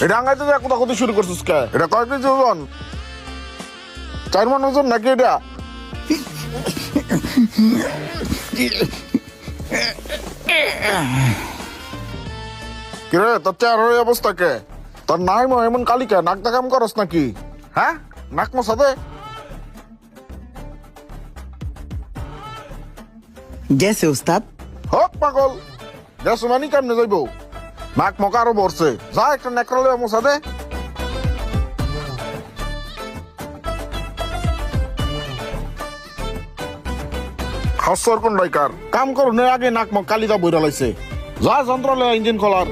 এটা আঙ্গাইতে যা কোথাও শুরু করছিস কে? এটা কয় কেজি ওজন? 4 মণ ওজন নাকি এটা? কিরে তোর চেহারার এই অবস্থা কে? তোর নাই এমন কালিকা নাক দেখাম করস নাকি? হ্যাঁ, নাক মশা দে। গেছে উস্তাদ। হোক পাগল, গেছো মানে কেমনে যাইব? নাক মকা আরো বরছে, যা একটা নেকড়ালে মশা দে। খসর কোন রাইকার কাম করুন আগে নাক মক কালিদা বইরা লাইছে, যা যন্ত্রালয় ইঞ্জিন খোলার।